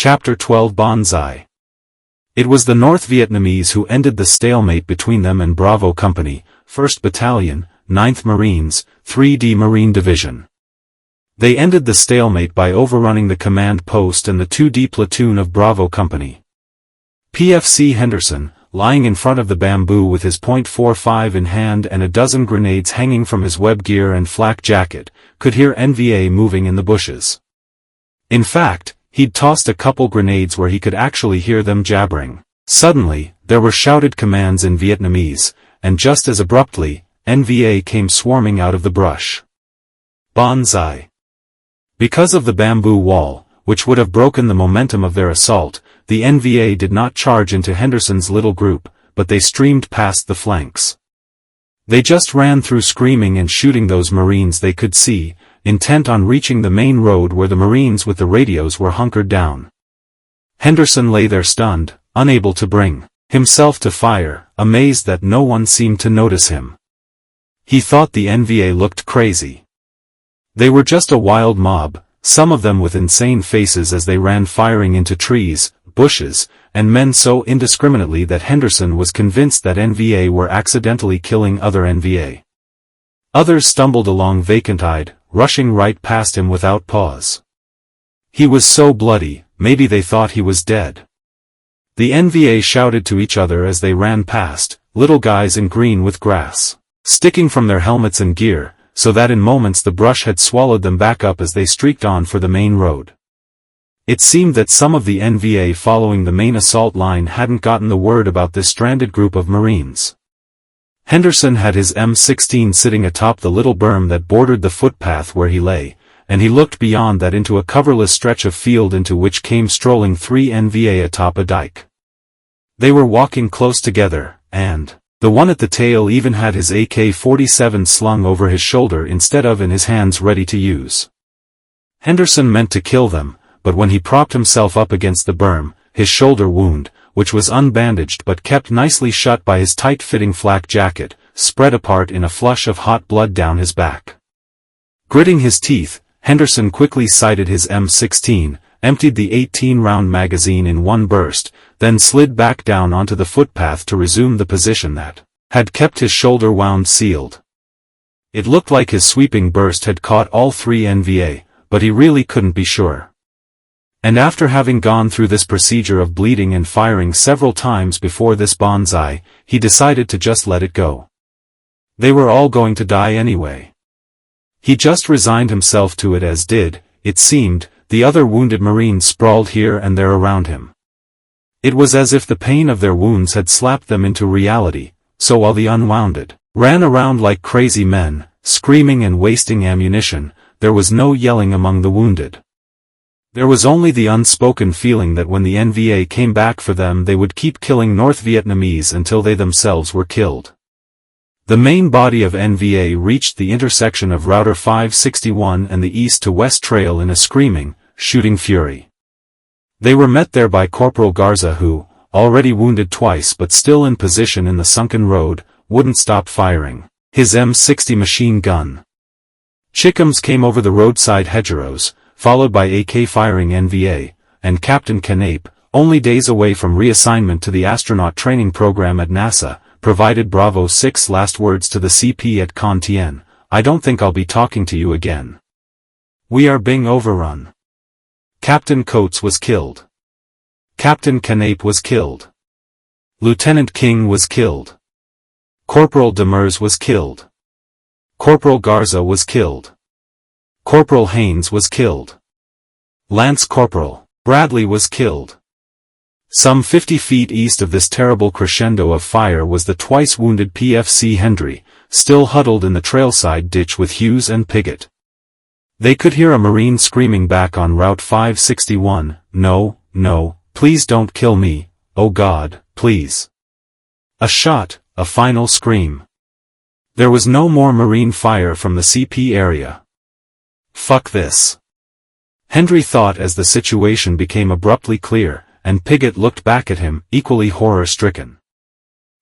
Chapter 12 Bonsai. It was the North Vietnamese who ended the stalemate between them and Bravo Company, 1st Battalion, 9th Marines, 3D Marine Division. They ended the stalemate by overrunning the command post and the 2D platoon of Bravo Company. PFC Henderson, lying in front of the bamboo with his .45 in hand and a dozen grenades hanging from his web gear and flak jacket, could hear NVA moving in the bushes. In fact, he'd tossed a couple grenades where he could actually hear them jabbering. Suddenly, there were shouted commands in Vietnamese, and just as abruptly, NVA came swarming out of the brush. Bonsai. Because of the bamboo wall, which would have broken the momentum of their assault, the NVA did not charge into Henderson's little group, but they streamed past the flanks. They just ran through screaming and shooting those Marines they could see, intent on reaching the main road where the Marines with the radios were hunkered down. Henderson lay there stunned, unable to bring himself to fire, amazed that no one seemed to notice him. He thought the NVA looked crazy. They were just a wild mob, some of them with insane faces as they ran firing into trees, bushes, and men so indiscriminately that Henderson was convinced that NVA were accidentally killing other NVA. Others stumbled along vacant-eyed, rushing right past him without pause. He was so bloody, maybe they thought he was dead. The NVA shouted to each other as they ran past, little guys in green with grass sticking from their helmets and gear, so that in moments the brush had swallowed them back up as they streaked on for the main road. It seemed that some of the NVA following the main assault line hadn't gotten the word about this stranded group of Marines. Henderson had his M16 sitting atop the little berm that bordered the footpath where he lay, and he looked beyond that into a coverless stretch of field into which came strolling 3 NVA atop a dike. They were walking close together, and the one at the tail even had his AK-47 slung over his shoulder instead of in his hands ready to use. Henderson meant to kill them, but when he propped himself up against the berm, his shoulder wound, which was unbandaged but kept nicely shut by his tight-fitting flak jacket, spread apart in a flush of hot blood down his back. Gritting his teeth, Henderson quickly sighted his M16, emptied the 18-round magazine in one burst, then slid back down onto the footpath to resume the position that had kept his shoulder wound sealed. It looked like his sweeping burst had caught all 3 NVA, but he really couldn't be sure. And after having gone through this procedure of bleeding and firing several times before this bonsai, he decided to just let it go. They were all going to die anyway. He just resigned himself to it, as did, it seemed, the other wounded Marines sprawled here and there around him. It was as if the pain of their wounds had slapped them into reality, so while the unwounded ran around like crazy men, screaming and wasting ammunition, there was no yelling among the wounded. There was only the unspoken feeling that when the NVA came back for them they would keep killing North Vietnamese until they themselves were killed. The main body of NVA reached the intersection of Router 561 and the east to west trail in a screaming, shooting fury. They were met there by Corporal Garza who, already wounded twice but still in position in the sunken road, wouldn't stop firing his M60 machine gun. Chickums came over the roadside hedgerows, followed by AK-firing NVA, and Captain Canape, only days away from reassignment to the astronaut training program at NASA, provided Bravo 6 last words to the CP at Con Tien: "I don't think I'll be talking to you again. We are being overrun." Captain Coates was killed. Captain Canape was killed. Lieutenant King was killed. Corporal Demers was killed. Corporal Garza was killed. Corporal Haynes was killed. Lance Corporal Bradley was killed. Some 50 feet east of this terrible crescendo of fire was the twice-wounded PFC Hendry, still huddled in the trailside ditch with Hughes and Piggott. They could hear a Marine screaming back on Route 561, "No, no, please don't kill me, oh God, please." A shot, a final scream. There was no more Marine fire from the CP area. Fuck this. Hendry thought as the situation became abruptly clear, and Piggott looked back at him, equally horror-stricken.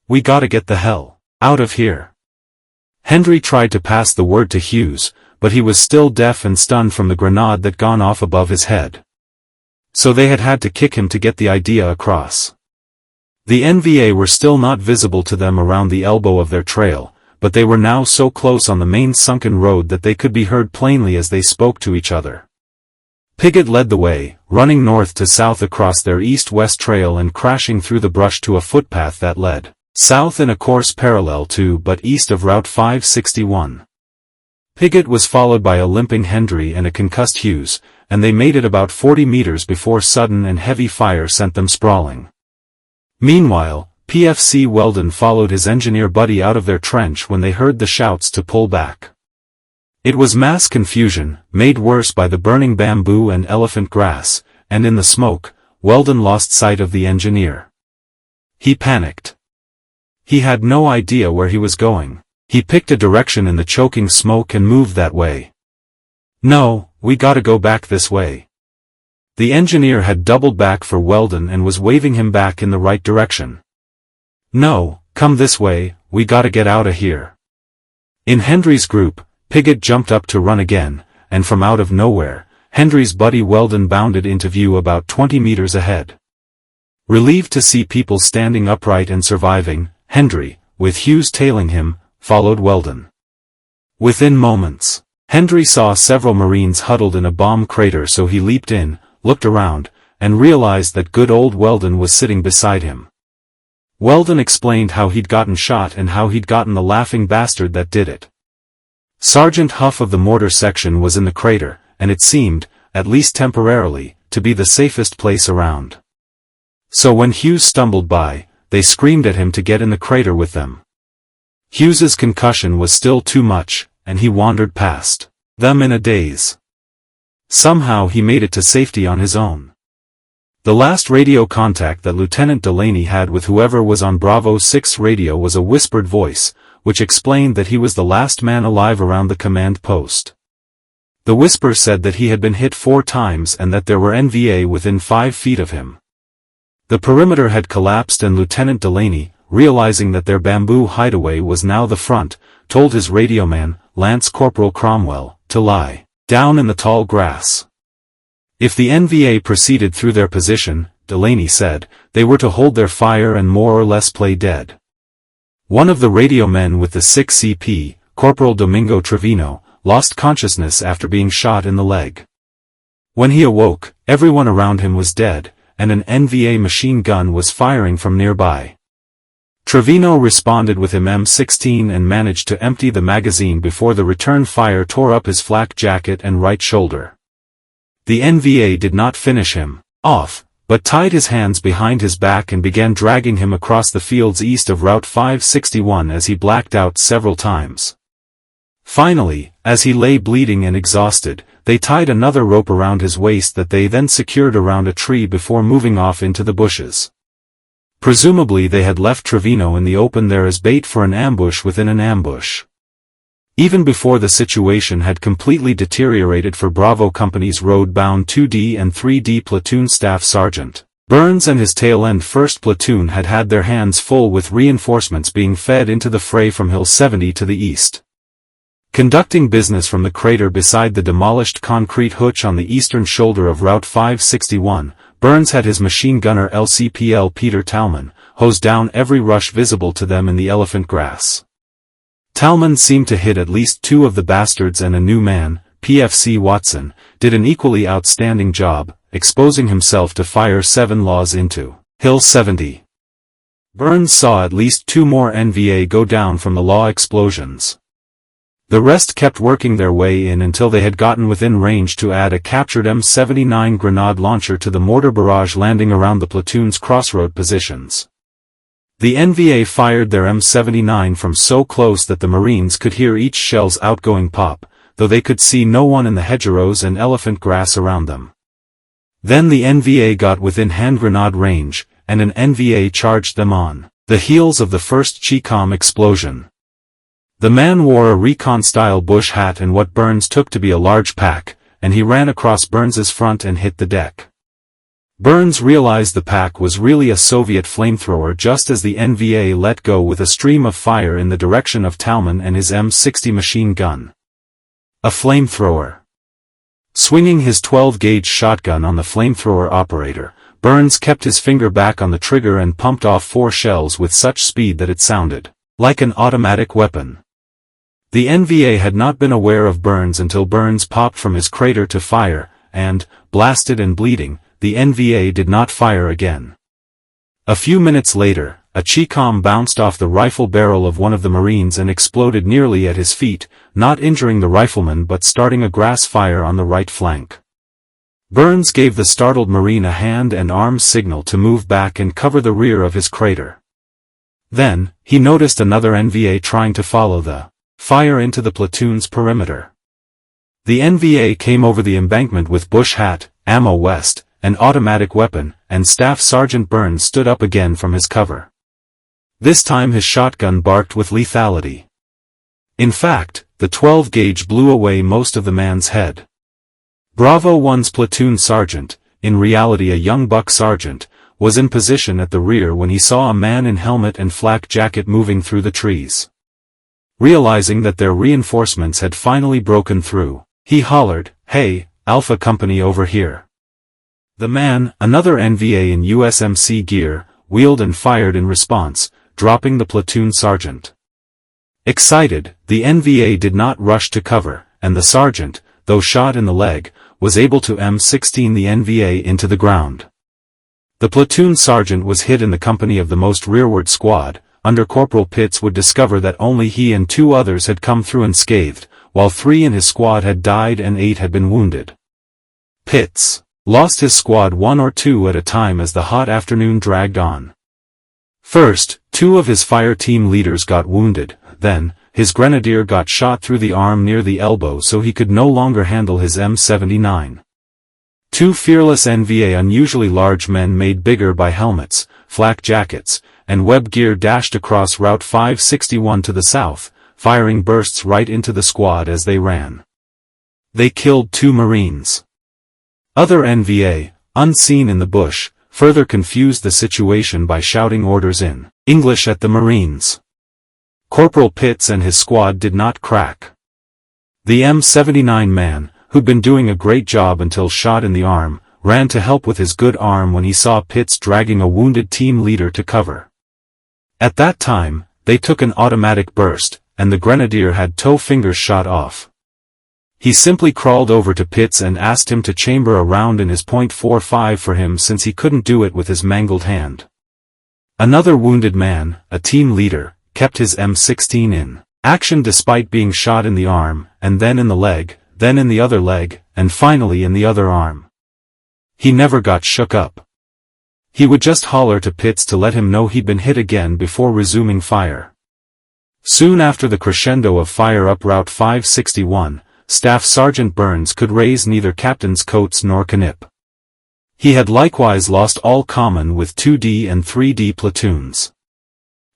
"We gotta get the hell out of here." Hendry tried to pass the word to Hughes, but he was still deaf and stunned from the grenade that gone off above his head. So they had to kick him to get the idea across. The NVA were still not visible to them around the elbow of their trail, but they were now so close on the main sunken road that they could be heard plainly as they spoke to each other. Piggott led the way, running north to south across their east-west trail and crashing through the brush to a footpath that led south in a course parallel to but east of Route 561. Piggott was followed by a limping Hendry and a concussed Hughes, and they made it about 40 meters before sudden and heavy fire sent them sprawling. Meanwhile, PFC Weldon followed his engineer buddy out of their trench when they heard the shouts to pull back. It was mass confusion, made worse by the burning bamboo and elephant grass, and in the smoke, Weldon lost sight of the engineer. He panicked. He had no idea where he was going. He picked a direction in the choking smoke and moved that way. "No, we gotta go back this way." The engineer had doubled back for Weldon and was waving him back in the right direction. "No, come this way, we gotta get outta here." In Hendry's group, Piggott jumped up to run again, and from out of nowhere, Hendry's buddy Weldon bounded into view about 20 meters ahead. Relieved to see people standing upright and surviving, Hendry, with Hughes tailing him, followed Weldon. Within moments, Hendry saw several Marines huddled in a bomb crater, so he leaped in, looked around, and realized that good old Weldon was sitting beside him. Weldon explained how he'd gotten shot and how he'd gotten the laughing bastard that did it. Sergeant Huff of the mortar section was in the crater, and it seemed, at least temporarily, to be the safest place around. So when Hughes stumbled by, they screamed at him to get in the crater with them. Hughes's concussion was still too much, and he wandered past them in a daze. Somehow he made it to safety on his own. The last radio contact that Lieutenant Delaney had with whoever was on Bravo 6 radio was a whispered voice, which explained that he was the last man alive around the command post. The whisper said that he had been hit 4 times and that there were NVA within 5 feet of him. The perimeter had collapsed and Lieutenant Delaney, realizing that their bamboo hideaway was now the front, told his radioman, Lance Corporal Cromwell, to lie down in the tall grass. If the NVA proceeded through their position, Delaney said, they were to hold their fire and more or less play dead. One of the radio men with the 6 CP, Corporal Domingo Trevino, lost consciousness after being shot in the leg. When he awoke, everyone around him was dead, and an NVA machine gun was firing from nearby. Trevino responded with him M16 and managed to empty the magazine before the return fire tore up his flak jacket and right shoulder. The NVA did not finish him off, but tied his hands behind his back and began dragging him across the fields east of Route 561 as he blacked out several times. Finally, as he lay bleeding and exhausted, they tied another rope around his waist that they then secured around a tree before moving off into the bushes. Presumably they had left Trevino in the open there as bait for an ambush within an ambush. Even before the situation had completely deteriorated for Bravo Company's road-bound 2D and 3D platoon staff sergeant, Burns and his tail-end 1st Platoon had had their hands full with reinforcements being fed into the fray from Hill 70 to the east. Conducting business from the crater beside the demolished concrete hutch on the eastern shoulder of Route 561, Burns had his machine gunner LCPL Peter Talman hose down every rush visible to them in the elephant grass. Talman seemed to hit at least 2 of the bastards, and a new man, PFC Watson, did an equally outstanding job, exposing himself to fire 7 laws into Hill 70. Burns saw at least 2 more NVA go down from the law explosions. The rest kept working their way in until they had gotten within range to add a captured M79 grenade launcher to the mortar barrage landing around the platoon's crossroad positions. The NVA fired their M79 from so close that the Marines could hear each shell's outgoing pop, though they could see no one in the hedgerows and elephant grass around them. Then the NVA got within hand grenade range, and an NVA charged them on the heels of the first Chi-Com explosion. The man wore a recon-style bush hat and what Burns took to be a large pack, and he ran across Burns's front and hit the deck. Burns realized the pack was really a Soviet flamethrower just as the NVA let go with a stream of fire in the direction of Talman and his M60 machine gun. A flamethrower. Swinging his 12-gauge shotgun on the flamethrower operator, Burns kept his finger back on the trigger and pumped off 4 shells with such speed that it sounded like an automatic weapon. The NVA had not been aware of Burns until Burns popped from his crater to fire, and, blasted and bleeding, the NVA did not fire again. A few minutes later, a Chi-Com bounced off the rifle barrel of one of the Marines and exploded nearly at his feet, not injuring the rifleman but starting a grass fire on the right flank. Burns gave the startled Marine a hand and arms signal to move back and cover the rear of his crater. Then, he noticed another NVA trying to follow the fire into the platoon's perimeter. The NVA came over the embankment with bush hat, ammo vest, an automatic weapon, and Staff Sergeant Burns stood up again from his cover. This time his shotgun barked with lethality. In fact, the 12-gauge blew away most of the man's head. Bravo 1's platoon sergeant, in reality a young buck sergeant, was in position at the rear when he saw a man in helmet and flak jacket moving through the trees. Realizing that their reinforcements had finally broken through, he hollered, "Hey, Alpha Company over here." The man, another NVA in USMC gear, wheeled and fired in response, dropping the platoon sergeant. Excited, the NVA did not rush to cover, and the sergeant, though shot in the leg, was able to M16 the NVA into the ground. The platoon sergeant was hit in the company of the most rearward squad. Under Corporal Pitts would discover that only he and 2 others had come through unscathed, while 3 in his squad had died and 8 had been wounded. Pitts lost his squad 1 or 2 at a time as the hot afternoon dragged on. First, 2 of his fire team leaders got wounded, then, his grenadier got shot through the arm near the elbow so he could no longer handle his M79. 2 fearless NVA unusually large men made bigger by helmets, flak jackets, and web gear dashed across Route 561 to the south, firing bursts right into the squad as they ran. They killed 2 Marines. Other NVA, unseen in the bush, further confused the situation by shouting orders in English at the Marines. Corporal Pitts and his squad did not crack. The M79 man, who'd been doing a great job until shot in the arm, ran to help with his good arm when he saw Pitts dragging a wounded team leader to cover. At that time, they took an automatic burst, and the grenadier had toe fingers shot off. He simply crawled over to Pitts and asked him to chamber a round in his .45 for him since he couldn't do it with his mangled hand. Another wounded man, a team leader, kept his M16 in action despite being shot in the arm, and then in the leg, then in the other leg, and finally in the other arm. He never got shook up. He would just holler to Pitts to let him know he'd been hit again before resuming fire. Soon after the crescendo of fire up Route 561, Staff Sergeant Burns could raise neither captain's coats nor canip. He had likewise lost all common with 2D and 3D platoons.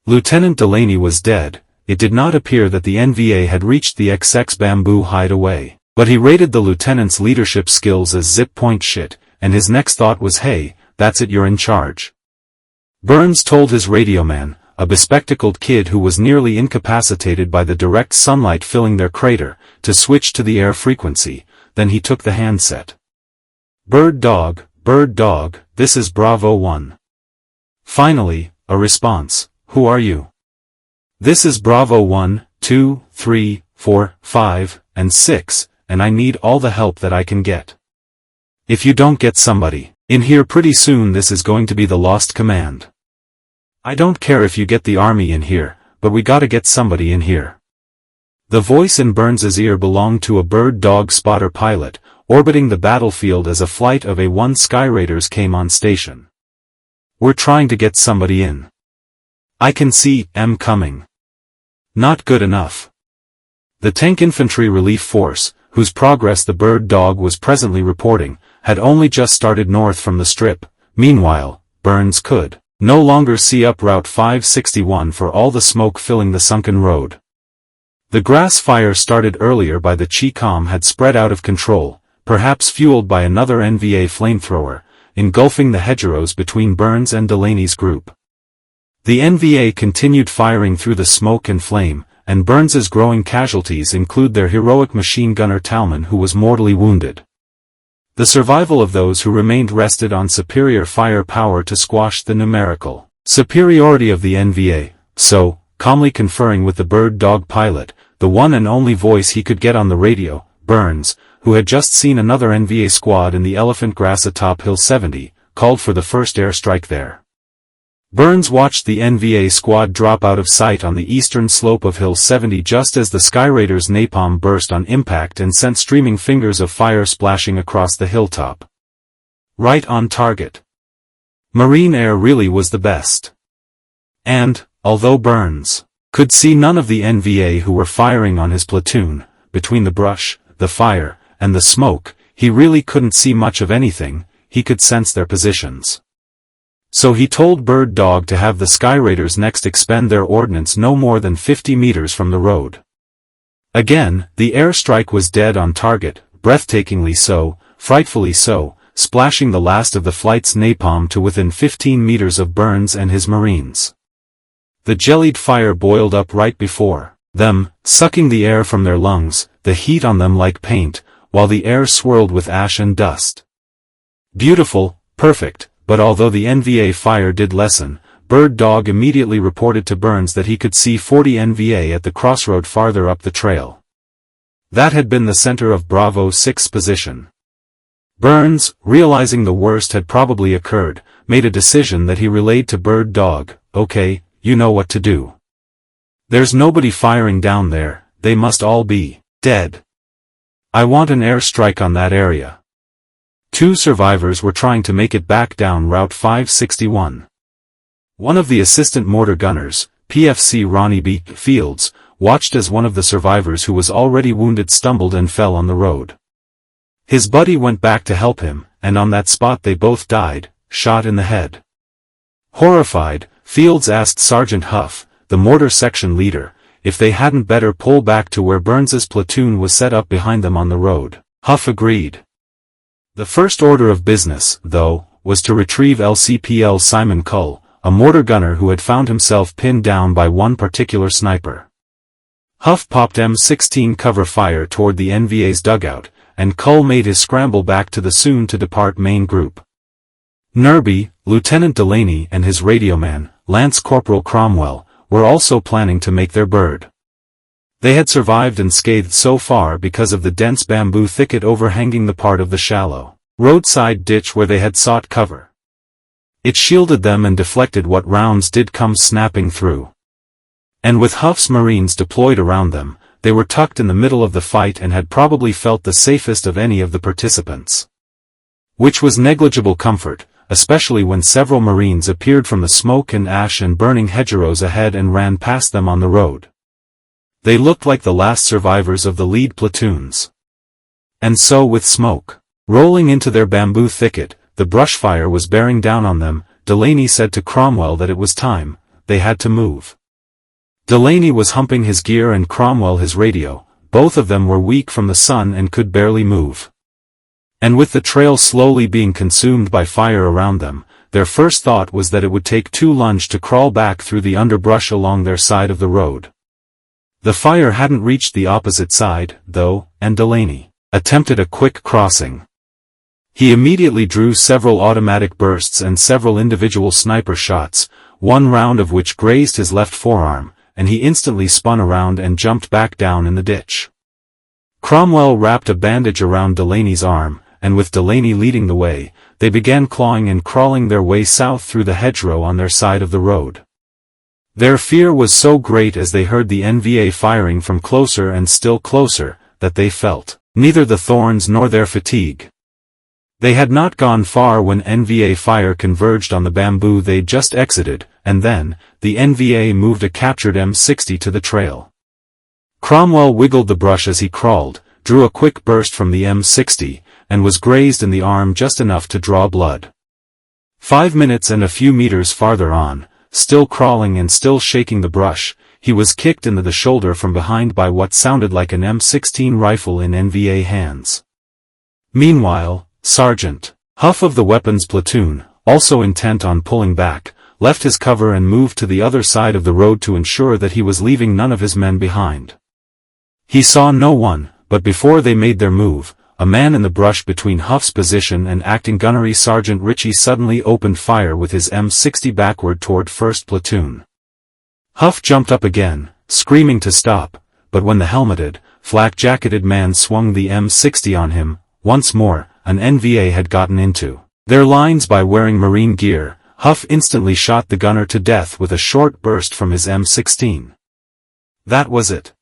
Lieutenant Delaney was dead. It did not appear that the NVA had reached the XX bamboo hideaway, but he rated the lieutenant's leadership skills as zip point shit, and his next thought was, "Hey, that's it, you're in charge." Burns told his radioman, a bespectacled kid who was nearly incapacitated by the direct sunlight filling their crater, to switch to the air frequency. Then he took the handset. Bird dog, this is Bravo 1. Finally, a response. "Who are you?" "This is Bravo 1, 2, 3, 4, 5, and 6, and I need all the help that I can get. If you don't get somebody in here pretty soon, this is going to be the lost command. I don't care if you get the army in here, but we gotta get somebody in here." The voice in Burns's ear belonged to a bird dog spotter pilot, orbiting the battlefield as a flight of A-1 Sky Raiders came on station. "We're trying to get somebody in. I can see M coming." Not good enough. The Tank Infantry Relief Force, whose progress the bird dog was presently reporting, had only just started north from the strip. Meanwhile, Burns could no longer see up Route 561 for all the smoke filling the sunken road. The grass fire started earlier by the Chi-Com had spread out of control, perhaps fueled by another NVA flamethrower, engulfing the hedgerows between Burns and Delaney's group. The NVA continued firing through the smoke and flame, and Burns's growing casualties include their heroic machine gunner Talman, who was mortally wounded. The survival of those who remained rested on superior fire power to squash the numerical superiority of the NVA, so, calmly conferring with the bird dog pilot, the one and only voice he could get on the radio, Burns, who had just seen another NVA squad in the elephant grass atop Hill 70, called for the first airstrike there. Burns watched the NVA squad drop out of sight on the eastern slope of Hill 70 just as the Sky Raiders' napalm burst on impact and sent streaming fingers of fire splashing across the hilltop. Right on target. Marine air really was the best. And, although Burns could see none of the NVA who were firing on his platoon, between the brush, the fire, and the smoke, he really couldn't see much of anything. He could sense their positions. So he told Bird Dog to have the Sky Raiders next expend their ordnance no more than 50 meters from the road. Again, the airstrike was dead on target, breathtakingly so, frightfully so, splashing the last of the flight's napalm to within 15 meters of Burns and his Marines. The jellied fire boiled up right before them, sucking the air from their lungs, the heat on them like paint, while the air swirled with ash and dust. Beautiful, perfect, but although the NVA fire did lessen, Bird Dog immediately reported to Burns that he could see 40 NVA at the crossroad farther up the trail. That had been the center of Bravo 6's position. Burns, realizing the worst had probably occurred, made a decision that he relayed to Bird Dog, "Okay, you know what to do. There's nobody firing down there, they must all be dead. I want an airstrike on that area." 2 survivors were trying to make it back down Route 561. One of the assistant mortar gunners, PFC Ronnie B. Fields, watched as one of the survivors who was already wounded stumbled and fell on the road. His buddy went back to help him, and on that spot they both died, shot in the head. Horrified, Fields asked Sergeant Huff, the mortar section leader, if they hadn't better pull back to where Burns's platoon was set up behind them on the road. Huff agreed. The first order of business, though, was to retrieve LCPL Simon Cull, a mortar gunner who had found himself pinned down by one particular sniper. Huff popped M16 cover fire toward the NVA's dugout, and Cull made his scramble back to the soon-to-depart main group. Nerby, Lieutenant Delaney and his radioman, Lance Corporal Cromwell, were also planning to make their bird. They had survived unscathed so far because of the dense bamboo thicket overhanging the part of the shallow roadside ditch where they had sought cover. It shielded them and deflected what rounds did come snapping through. And with Huff's Marines deployed around them, they were tucked in the middle of the fight and had probably felt the safest of any of the participants. Which was negligible comfort, especially when several Marines appeared from the smoke and ash and burning hedgerows ahead and ran past them on the road. They looked like the last survivors of the lead platoons. And so with smoke rolling into their bamboo thicket, the brush fire was bearing down on them. Delaney said to Cromwell that it was time, they had to move. Delaney was humping his gear and Cromwell his radio. Both of them were weak from the sun and could barely move. And with the trail slowly being consumed by fire around them, their first thought was that it would take 2 lunge to crawl back through the underbrush along their side of the road. The fire hadn't reached the opposite side, though, and Delaney attempted a quick crossing. He immediately drew several automatic bursts and several individual sniper shots, one round of which grazed his left forearm, and he instantly spun around and jumped back down in the ditch. Cromwell wrapped a bandage around Delaney's arm, and with Delaney leading the way, they began clawing and crawling their way south through the hedgerow on their side of the road. Their fear was so great as they heard the NVA firing from closer and still closer, that they felt neither the thorns nor their fatigue. They had not gone far when NVA fire converged on the bamboo they'd just exited, and then, the NVA moved a captured M60 to the trail. Cromwell wiggled the brush as he crawled, drew a quick burst from the M60, and was grazed in the arm just enough to draw blood. 5 minutes and a few meters farther on, still crawling and still shaking the brush, he was kicked in the shoulder from behind by what sounded like an M16 rifle in NVA hands. Meanwhile, Sergeant Huff of the weapons platoon, also intent on pulling back, left his cover and moved to the other side of the road to ensure that he was leaving none of his men behind. He saw no one, but before they made their move, a man in the brush between Huff's position and acting gunnery Sergeant Ritchie suddenly opened fire with his M60 backward toward 1st Platoon. Huff jumped up again, screaming to stop, but when the helmeted, flak-jacketed man swung the M60 on him, once more, an NVA had gotten into their lines by wearing Marine gear. Huff instantly shot the gunner to death with a short burst from his M16. That was it.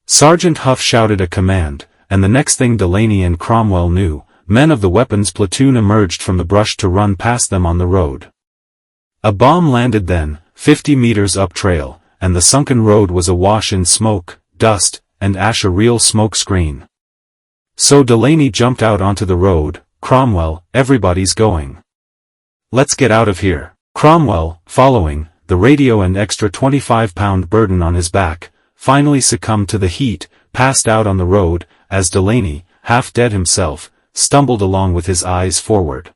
Sergeant Huff shouted a command, and the next thing Delaney and Cromwell knew, men of the weapons platoon emerged from the brush to run past them on the road. A bomb landed then, 50 meters up trail, and the sunken road was awash in smoke, dust, and ash, a real smoke screen. So Delaney jumped out onto the road. Cromwell, everybody's going. Let's get out of here. Cromwell, following, the radio and extra 25-pound burden on his back, finally succumbed to the heat, passed out on the road, as Delaney, half dead himself, stumbled along with his eyes forward.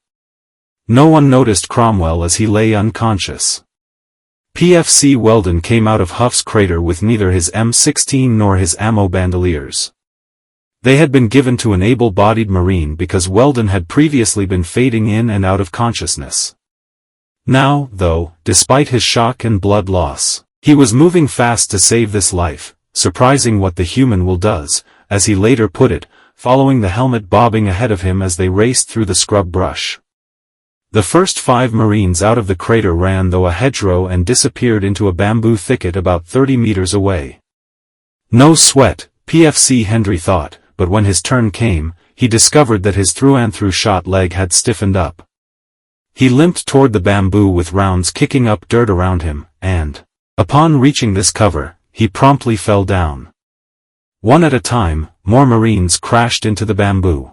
No one noticed Cromwell as he lay unconscious. PFC Weldon came out of Huff's crater with neither his M16 nor his ammo bandoliers. They had been given to an able-bodied Marine because Weldon had previously been fading in and out of consciousness. Now, though, despite his shock and blood loss, he was moving fast to save this life, surprising what the human will does, as he later put it, following the helmet bobbing ahead of him as they raced through the scrub brush. The first 5 Marines out of the crater ran through a hedgerow and disappeared into a bamboo thicket about 30 meters away. No sweat, PFC Hendry thought, but when his turn came, he discovered that his through-and-through shot leg had stiffened up. He limped toward the bamboo with rounds kicking up dirt around him, and, upon reaching this cover, he promptly fell down. One at a time, more Marines crashed into the bamboo.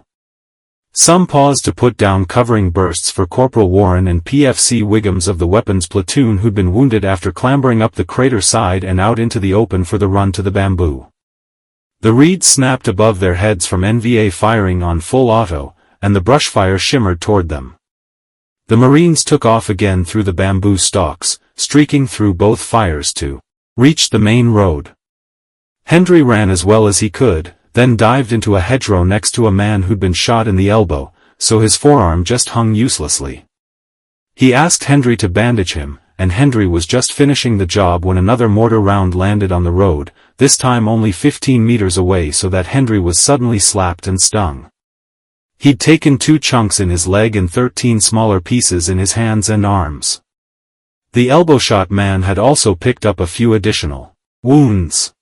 Some paused to put down covering bursts for Corporal Warren and PFC Wiggums of the weapons platoon who'd been wounded after clambering up the crater side and out into the open for the run to the bamboo. The reeds snapped above their heads from NVA firing on full auto, and the brush fire shimmered toward them. The Marines took off again through the bamboo stalks, streaking through both fires to reach the main road. Hendry ran as well as he could, then dived into a hedgerow next to a man who'd been shot in the elbow, so his forearm just hung uselessly. He asked Hendry to bandage him, and Hendry was just finishing the job when another mortar round landed on the road, this time only 15 meters away, so that Hendry was suddenly slapped and stung. He'd taken 2 chunks in his leg and 13 smaller pieces in his hands and arms. The elbow-shot man had also picked up a few additional wounds.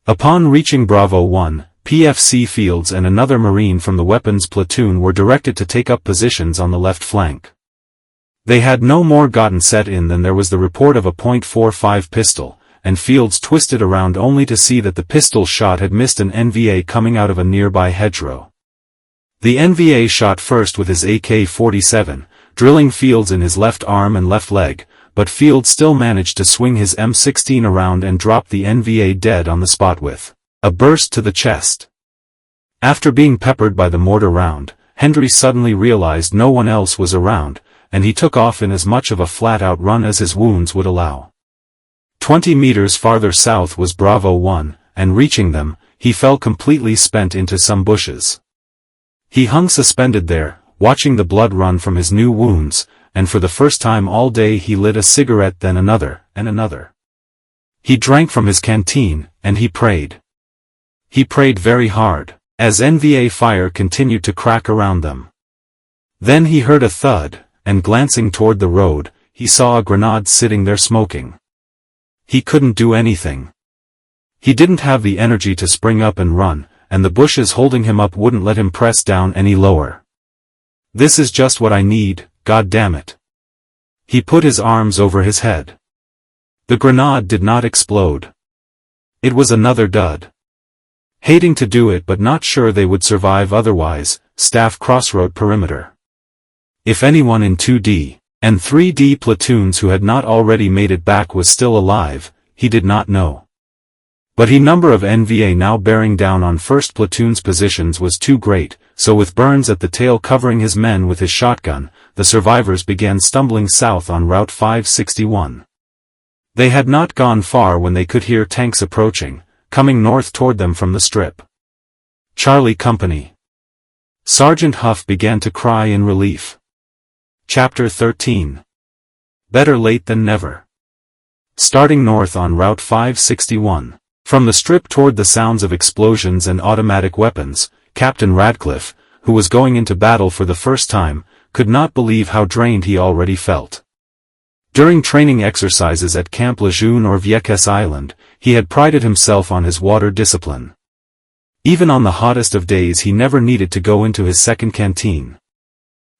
Upon reaching Bravo 1, PFC Fields and another Marine from the weapons platoon were directed to take up positions on the left flank. They had no more gotten set in than there was the report of a .45 pistol, and Fields twisted around only to see that the pistol shot had missed an NVA coming out of a nearby hedgerow. The NVA shot first with his AK-47, drilling Fields in his left arm and left leg, but Fields still managed to swing his M16 around and drop the NVA dead on the spot with a burst to the chest. After being peppered by the mortar round, Hendry suddenly realized no one else was around, and he took off in as much of a flat-out run as his wounds would allow. 20 meters farther south was Bravo 1, and reaching them, he fell completely spent into some bushes. He hung suspended there, watching the blood run from his new wounds, and for the first time all day he lit a cigarette, then another, and another. He drank from his canteen, and he prayed. He prayed very hard, as NVA fire continued to crack around them. Then he heard a thud, and glancing toward the road, he saw a grenade sitting there smoking. He couldn't do anything. He didn't have the energy to spring up and run, and the bushes holding him up wouldn't let him press down any lower. This is just what I need, God damn it. He put his arms over his head. The grenade did not explode. It was another dud. Hating to do it but not sure they would survive otherwise, Staff crossroad perimeter. If anyone in 2D and 3D platoons who had not already made it back was still alive, he did not know. But the number of NVA now bearing down on 1st Platoon's positions was too great, so with Burns at the tail covering his men with his shotgun, the survivors began stumbling south on Route 561. They had not gone far when they could hear tanks approaching, coming north toward them from the strip. Charlie Company. Sergeant Huff began to cry in relief. Chapter 13. Better late than never. Starting north on Route 561. From the strip toward the sounds of explosions and automatic weapons, Captain Radcliffe, who was going into battle for the first time, could not believe how drained he already felt. During training exercises at Camp Lejeune or Vieques Island, he had prided himself on his water discipline. Even on the hottest of days he never needed to go into his second canteen.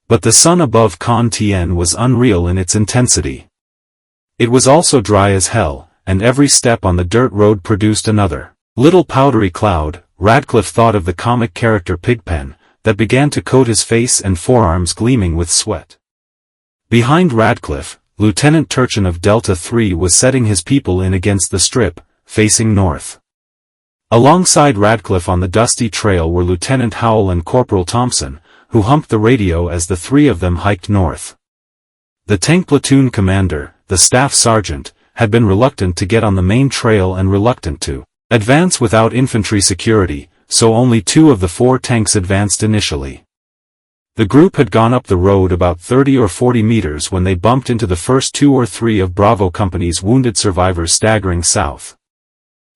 But the sun above Con Tien was unreal in its intensity. It was also dry as hell, and every step on the dirt road produced another little powdery cloud. Radcliffe thought of the comic character Pigpen, that began to coat his face and forearms gleaming with sweat. Behind Radcliffe, Lieutenant Turchin of Delta III was setting his people in against the strip, facing north. Alongside Radcliffe on the dusty trail were Lieutenant Howell and Corporal Thompson, who humped the radio as the three of them hiked north. The tank platoon commander, the staff sergeant, had been reluctant to get on the main trail and reluctant to advance without infantry security, so only 2 of the 4 tanks advanced initially. The group had gone up the road about 30 or 40 meters when they bumped into the first 2 or 3 of Bravo Company's wounded survivors staggering south.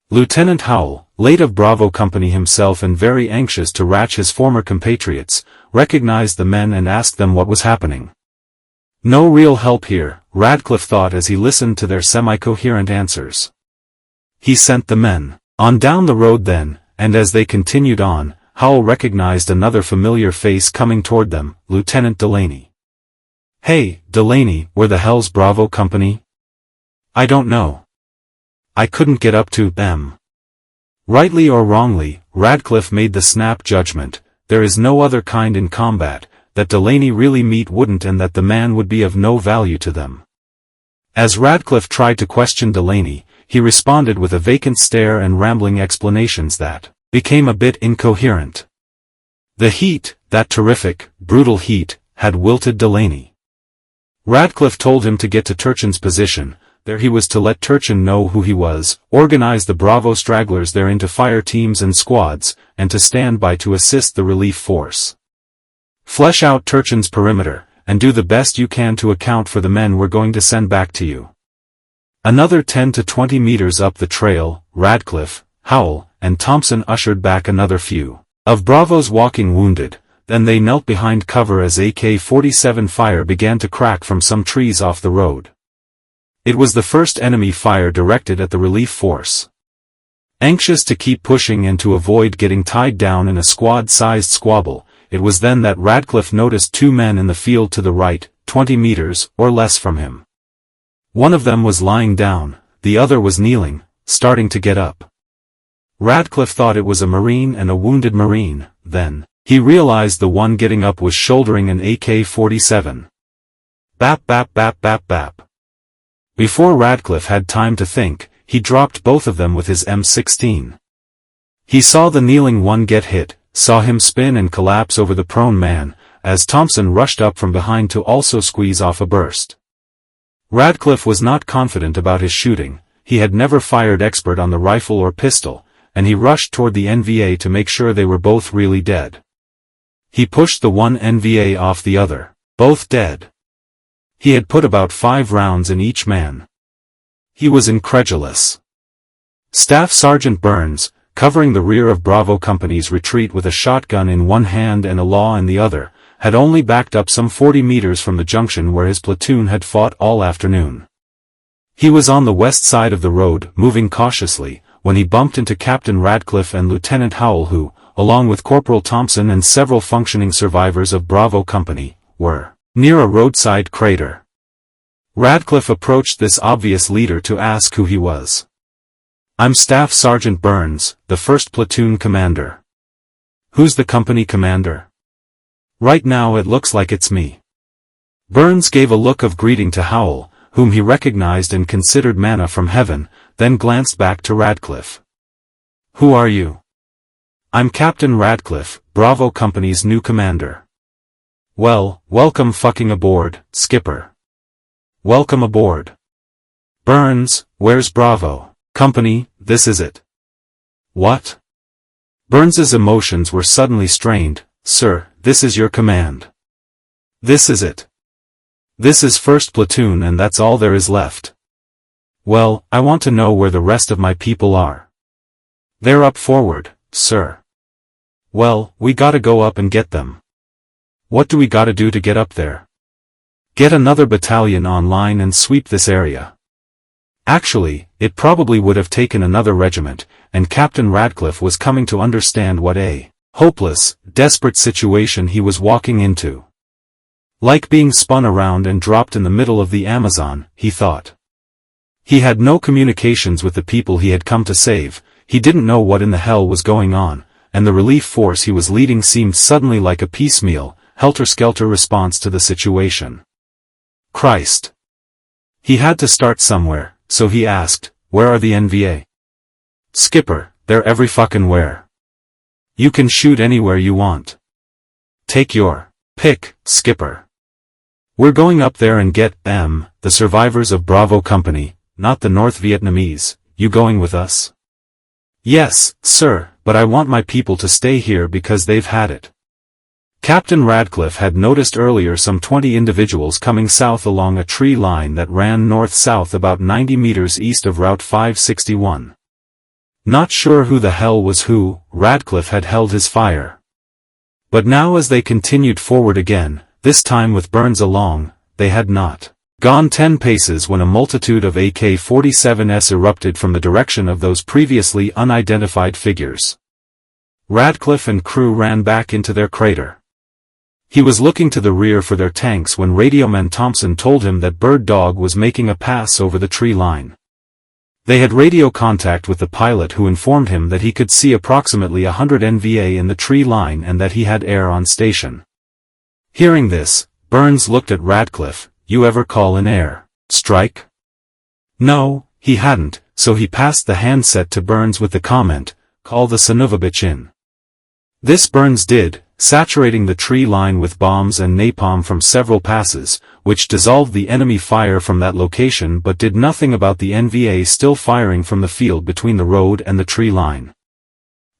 Lieutenant Howell, late of Bravo Company himself and very anxious to ratch his former compatriots, recognized the men and asked them what was happening. No real help here, Radcliffe thought as he listened to their semi-coherent answers. He sent the men on down the road then, and as they continued on, Howell recognized another familiar face coming toward them, Lieutenant Delaney. "Hey, Delaney, where the hell's Bravo Company?" "I don't know. I couldn't get up to them." Rightly or wrongly, Radcliffe made the snap judgment, there is no other kind in combat, that Delaney really meet wouldn't and that the man would be of no value to them. As Radcliffe tried to question Delaney, he responded with a vacant stare and rambling explanations that became a bit incoherent. The heat, that terrific, brutal heat, had wilted Delaney. Radcliffe told him to get to Turchin's position. There he was to let Turchin know who he was, organize the Bravo stragglers there into fire teams and squads, and to stand by to assist the relief force. Flesh out Turchin's perimeter, and do the best you can to account for the men we're going to send back to you. Another 10 to 20 meters up the trail, Radcliffe, Howell, and Thompson ushered back another few of Bravo's walking wounded, then they knelt behind cover as AK-47 fire began to crack from some trees off the road. It was the first enemy fire directed at the relief force. Anxious to keep pushing and to avoid getting tied down in a squad-sized squabble, it was then that Radcliffe noticed 2 men in the field to the right, 20 meters or less from him. One of them was lying down, the other was kneeling, starting to get up. Radcliffe thought it was a Marine and a wounded Marine, then he realized the one getting up was shouldering an AK-47. Bap bap bap bap bap. Before Radcliffe had time to think, he dropped both of them with his M16. He saw the kneeling one get hit, saw him spin and collapse over the prone man, as Thompson rushed up from behind to also squeeze off a burst. Radcliffe was not confident about his shooting, he had never fired expert on the rifle or pistol, and he rushed toward the NVA to make sure they were both really dead. He pushed the one NVA off the other, both dead. He had put about 5 rounds in each man. He was incredulous. Staff Sergeant Burns, covering the rear of Bravo Company's retreat with a shotgun in one hand and a law in the other, had only backed up some 40 meters from the junction where his platoon had fought all afternoon. He was on the west side of the road, moving cautiously, when he bumped into Captain Radcliffe and Lieutenant Howell who, along with Corporal Thompson and several functioning survivors of Bravo Company, were near a roadside crater. Radcliffe approached this obvious leader to ask who he was. "I'm Staff Sergeant Burns, the 1st Platoon Commander." "Who's the company commander?" "Right now it looks like it's me." Burns gave a look of greeting to Howell, whom he recognized and considered manna from heaven, then glanced back to Radcliffe. "Who are you?" "I'm Captain Radcliffe, Bravo Company's new commander." "Well, welcome fucking aboard, Skipper." "Welcome aboard." "Burns, where's Bravo Company, this is it." "What?" Burns's emotions were suddenly strained, sir, this is your command. This is it. This is 1st Platoon and that's all there is left. Well, I want to know where the rest of my people are. They're up forward, sir. Well, we gotta go up and get them. What do we gotta do to get up there? Get another battalion online and sweep this area. Actually, it probably would have taken another regiment, and Captain Radcliffe was coming to understand what a hopeless, desperate situation he was walking into. Like being spun around and dropped in the middle of the Amazon, he thought. He had no communications with the people he had come to save, he didn't know what in the hell was going on, and the relief force he was leading seemed suddenly like a piecemeal, helter-skelter response to the situation. Christ! He had to start somewhere, so he asked, where are the NVA? Skipper, they're every fucking where. You can shoot anywhere you want. Take your pick, Skipper. We're going up there and get them, the survivors of Bravo Company, not the North Vietnamese. You going with us? Yes, sir, but I want my people to stay here because they've had it. Captain Radcliffe had noticed earlier some 20 individuals coming south along a tree line that ran north-south about 90 meters east of Route 561. Not sure who the hell was who, Radcliffe had held his fire. But now as they continued forward again, this time with Burns along, they had not gone 10 paces when a multitude of AK-47s erupted from the direction of those previously unidentified figures. Radcliffe and crew ran back into their crater. He was looking to the rear for their tanks when radioman Thompson told him that Bird Dog was making a pass over the tree line. They had radio contact with the pilot who informed him that he could see approximately 100 NVA in the tree line and that he had air on station. Hearing this, Burns looked at Radcliffe. You ever call an air strike? No, he hadn't, so he passed the handset to Burns with the comment, call the son of a bitch in. This Burns did, saturating the tree line with bombs and napalm from several passes, which dissolved the enemy fire from that location but did nothing about the NVA still firing from the field between the road and the tree line.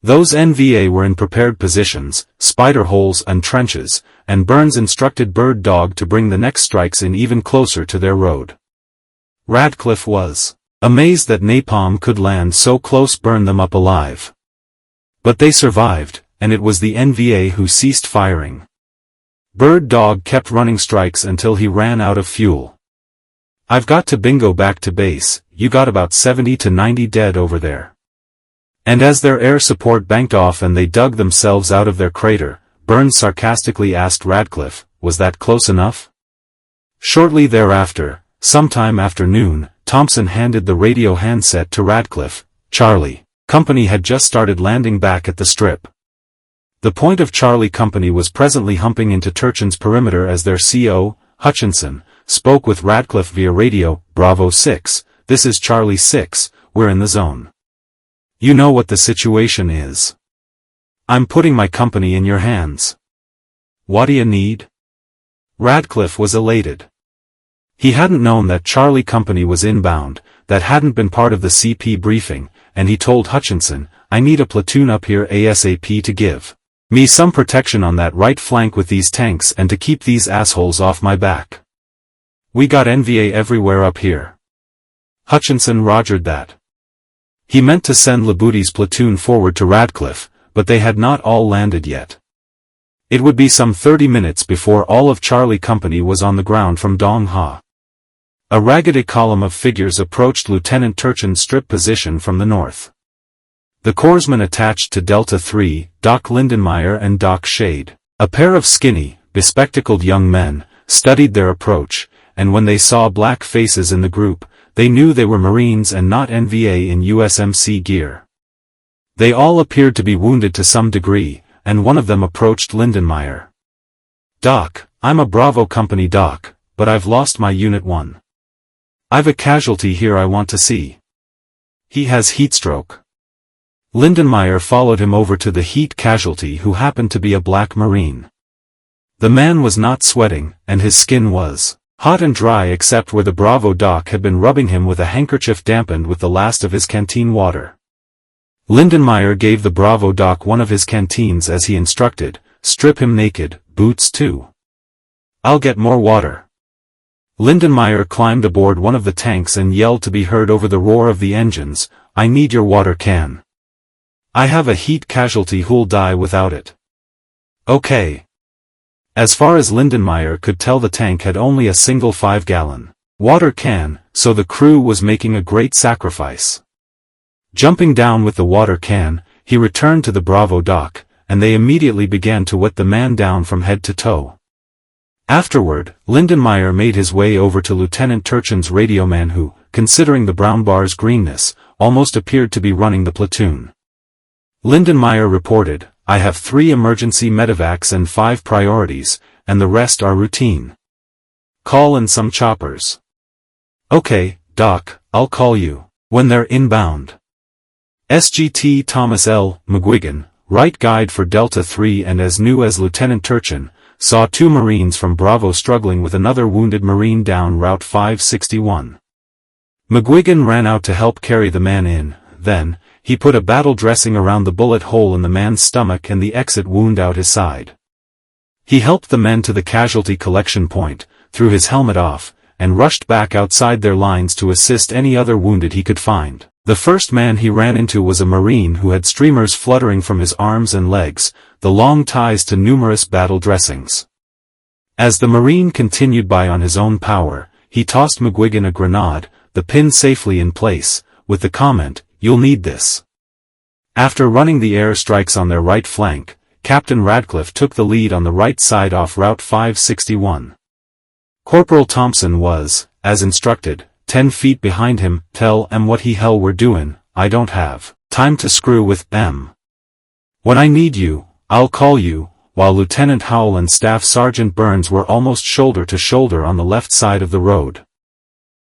Those NVA were in prepared positions, spider holes and trenches, and Burns instructed Bird Dog to bring the next strikes in even closer to their road. Radcliffe was amazed that napalm could land so close, burn them up alive. But they survived, and it was the NVA who ceased firing. Bird Dog kept running strikes until he ran out of fuel. I've got to bingo back to base, you got about 70 to 90 dead over there. And as their air support banked off and they dug themselves out of their crater, Burns sarcastically asked Radcliffe, was that close enough? Shortly thereafter, sometime after noon, Thompson handed the radio handset to Radcliffe. Charlie Company had just started landing back at the strip. The point of Charlie Company was presently humping into Turchin's perimeter as their CO, Hutchinson, spoke with Radcliffe via radio. Bravo 6, this is Charlie 6, we're in the zone. You know what the situation is. I'm putting my company in your hands. What do you need? Radcliffe was elated. He hadn't known that Charlie Company was inbound, that hadn't been part of the CP briefing, and he told Hutchinson, I need a platoon up here ASAP to give me some protection on that right flank with these tanks and to keep these assholes off my back. We got NVA everywhere up here. Hutchinson rogered that. He meant to send Labuti's platoon forward to Radcliffe, but they had not all landed yet. It would be some 30 minutes before all of Charlie Company was on the ground from Dong Ha. A ragged column of figures approached Lieutenant Turchin's strip position from the north. The corpsmen attached to Delta 3, Doc Lindenmeyer and Doc Shade, a pair of skinny, bespectacled young men, studied their approach, and when they saw black faces in the group, they knew they were Marines and not NVA in USMC gear. They all appeared to be wounded to some degree, and one of them approached Lindenmeyer. Doc, I'm a Bravo Company doc, but I've lost my Unit 1. I've a casualty here I want to see. He has heatstroke. Lindenmeyer followed him over to the heat casualty who happened to be a black Marine. The man was not sweating, and his skin was hot and dry except where the Bravo doc had been rubbing him with a handkerchief dampened with the last of his canteen water. Lindenmeyer gave the Bravo doc one of his canteens as he instructed, strip him naked, boots too. I'll get more water. Lindenmeyer climbed aboard one of the tanks and yelled to be heard over the roar of the engines, I need your water can. I have a heat casualty who'll die without it. Okay. As far as Lindenmeyer could tell, the tank had only a single 5-gallon water can, so the crew was making a great sacrifice. Jumping down with the water can, he returned to the Bravo dock, and they immediately began to wet the man down from head to toe. Afterward, Lindenmeyer made his way over to Lieutenant Turchin's radioman who, considering the brown bar's greenness, almost appeared to be running the platoon. Lindenmeyer reported, I have 3 emergency medevacs and 5 priorities, and the rest are routine. Call in some choppers. Okay, Doc, I'll call you when they're inbound. SGT Thomas L. McGuigan, Right Guide for Delta 3 and as new as Lieutenant Turchin, saw 2 Marines from Bravo struggling with another wounded Marine down Route 561. McGuigan ran out to help carry the man in, then, he put a battle dressing around the bullet hole in the man's stomach and the exit wound out his side. He helped the men to the casualty collection point, threw his helmet off, and rushed back outside their lines to assist any other wounded he could find. The first man he ran into was a Marine who had streamers fluttering from his arms and legs, the long ties to numerous battle dressings. As the Marine continued by on his own power, he tossed McGuigan a grenade, the pin safely in place, with the comment, "You'll need this." After running the air strikes on their right flank, Captain Radcliffe took the lead on the right side off Route 561. Corporal Thompson was, as instructed, 10 feet behind him. Tell em what he hell we're doing, I don't have time to screw with em. When I need you, I'll call you, while Lieutenant Howell and Staff Sergeant Burns were almost shoulder to shoulder on the left side of the road.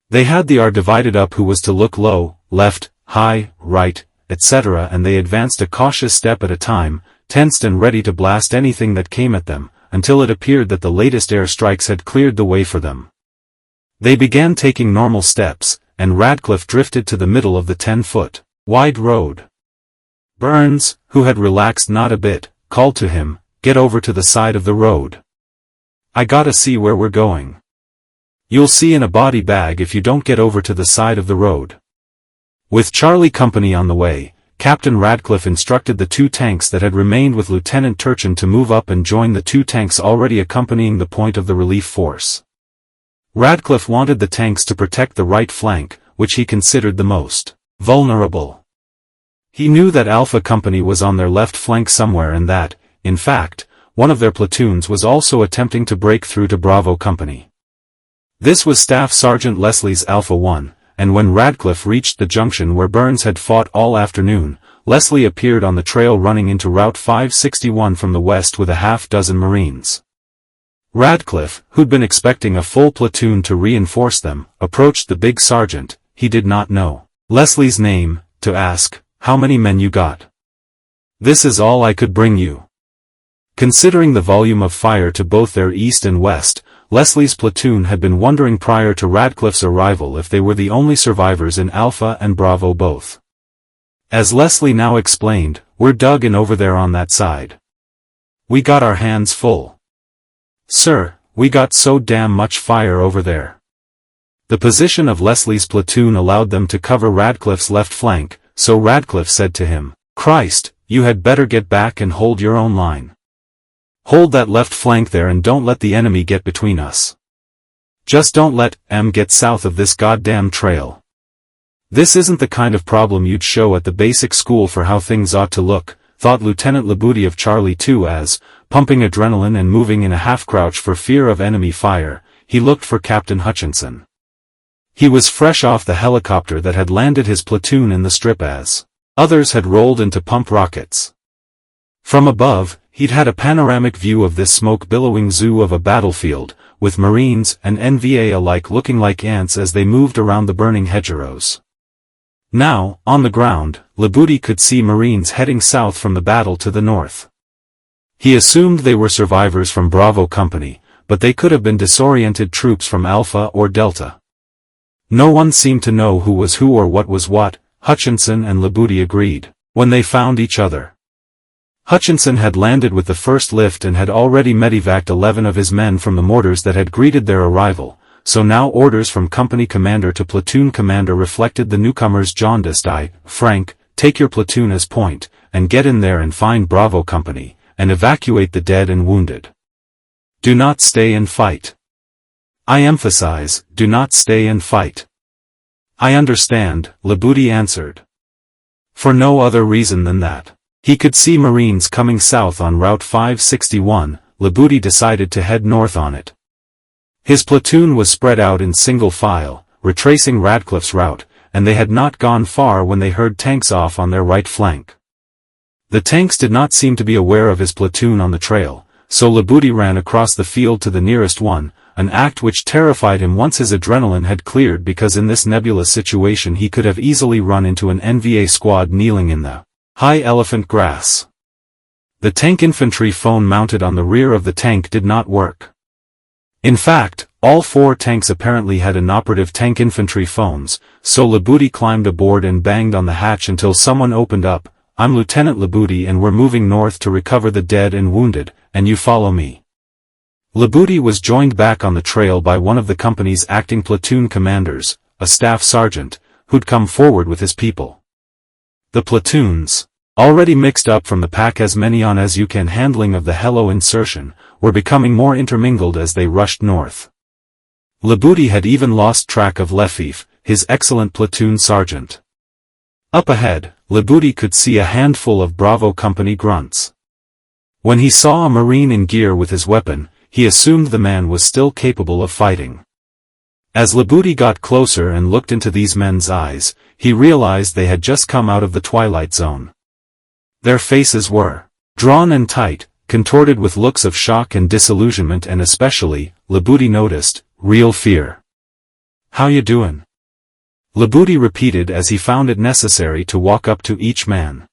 They had the R divided up who was to look low, left, high, right, etc., and they advanced a cautious step at a time, tensed and ready to blast anything that came at them, until it appeared that the latest air strikes had cleared the way for them. They began taking normal steps, and Radcliffe drifted to the middle of the 10-foot wide road. Burns, who had relaxed not a bit, called to him, "Get over to the side of the road. I gotta see where we're going. You'll see in a body bag if you don't get over to the side of the road." With Charlie Company on the way, Captain Radcliffe instructed the 2 tanks that had remained with Lieutenant Turchin to move up and join the 2 tanks already accompanying the point of the relief force. Radcliffe wanted the tanks to protect the right flank, which he considered the most vulnerable. He knew that Alpha Company was on their left flank somewhere and that, in fact, one of their platoons was also attempting to break through to Bravo Company. This was Staff Sergeant Leslie's Alpha 1, and when Radcliffe reached the junction where Burns had fought all afternoon, Leslie appeared on the trail running into Route 561 from the west with a half-dozen Marines. Radcliffe, who'd been expecting a full platoon to reinforce them, approached the big sergeant, he did not know Leslie's name, to ask, "How many men you got?" "This is all I could bring you." Considering the volume of fire to both their east and west, Leslie's platoon had been wondering prior to Radcliffe's arrival if they were the only survivors in Alpha and Bravo both. As Leslie now explained, "We're dug in over there on that side. We got our hands full. Sir, we got so damn much fire over there." The position of Leslie's platoon allowed them to cover Radcliffe's left flank, so Radcliffe said to him, "Christ, you had better get back and hold your own line. Hold that left flank there and don't let the enemy get between us. Just don't let em get south of this goddamn trail. This isn't the kind of problem you'd show at the basic school for how things ought to look," thought Lieutenant Labouty of Charlie 2 as, pumping adrenaline and moving in a half-crouch for fear of enemy fire, he looked for Captain Hutchinson. He was fresh off the helicopter that had landed his platoon in the strip as others had rolled into pump rockets. From above, he'd had a panoramic view of this smoke-billowing zoo of a battlefield, with Marines and NVA alike looking like ants as they moved around the burning hedgerows. Now, on the ground, Labouty could see Marines heading south from the battle to the north. He assumed they were survivors from Bravo Company, but they could have been disoriented troops from Alpha or Delta. No one seemed to know who was who or what was what, Hutchinson and Labouty agreed, when they found each other. Hutchinson had landed with the first lift and had already medevaced 11 of his men from the mortars that had greeted their arrival, so now orders from company commander to platoon commander reflected the newcomer's jaundiced eye. "Frank, take your platoon as point, and get in there and find Bravo Company, and evacuate the dead and wounded. Do not stay and fight. I emphasize, do not stay and fight." "I understand," Labudi answered. For no other reason than that he could see Marines coming south on Route 561, Labudi decided to head north on it. His platoon was spread out in single file, retracing Radcliffe's route, and they had not gone far when they heard tanks off on their right flank. The tanks did not seem to be aware of his platoon on the trail, so Labudi ran across the field to the nearest one, an act which terrified him once his adrenaline had cleared, because in this nebulous situation he could have easily run into an NVA squad kneeling in the high elephant grass. The tank infantry phone mounted on the rear of the tank did not work. In fact, all 4 tanks apparently had inoperative tank infantry phones, so Labudi climbed aboard and banged on the hatch until someone opened up. "I'm Lieutenant Labudi and we're moving north to recover the dead and wounded, and you follow me." Labudi was joined back on the trail by one of the company's acting platoon commanders, a staff sergeant, who'd come forward with his people. The platoons, already mixed up from the pack as many on as you can handling of the Hello insertion, were becoming more intermingled as they rushed north. Labudi had even lost track of Lefif, his excellent platoon sergeant. Up ahead, Labudi could see a handful of Bravo Company grunts. When he saw a Marine in gear with his weapon, he assumed the man was still capable of fighting. As Labudi got closer and looked into these men's eyes, he realized they had just come out of the twilight zone. Their faces were drawn and tight, contorted with looks of shock and disillusionment, and especially, Labudi noticed, real fear. "How you doin'?" Labudi repeated as he found it necessary to walk up to each man.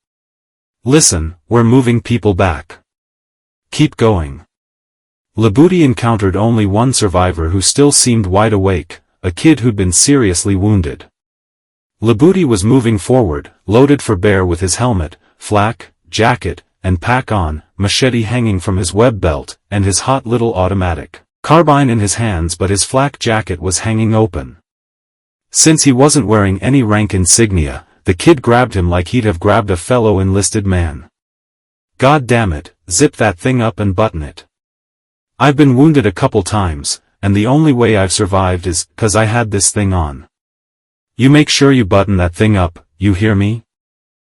"Listen, we're moving people back. Keep going." Labudi encountered only one survivor who still seemed wide awake, a kid who'd been seriously wounded. Labudi was moving forward, loaded for bear with his helmet, flak, jacket, and pack on, machete hanging from his web belt, and his hot little automatic carbine in his hands, but his flak jacket was hanging open. Since he wasn't wearing any rank insignia, the kid grabbed him like he'd have grabbed a fellow enlisted man. "God damn it, zip that thing up and button it. I've been wounded a couple times, and the only way I've survived is 'cause I had this thing on. You make sure you button that thing up, you hear me?"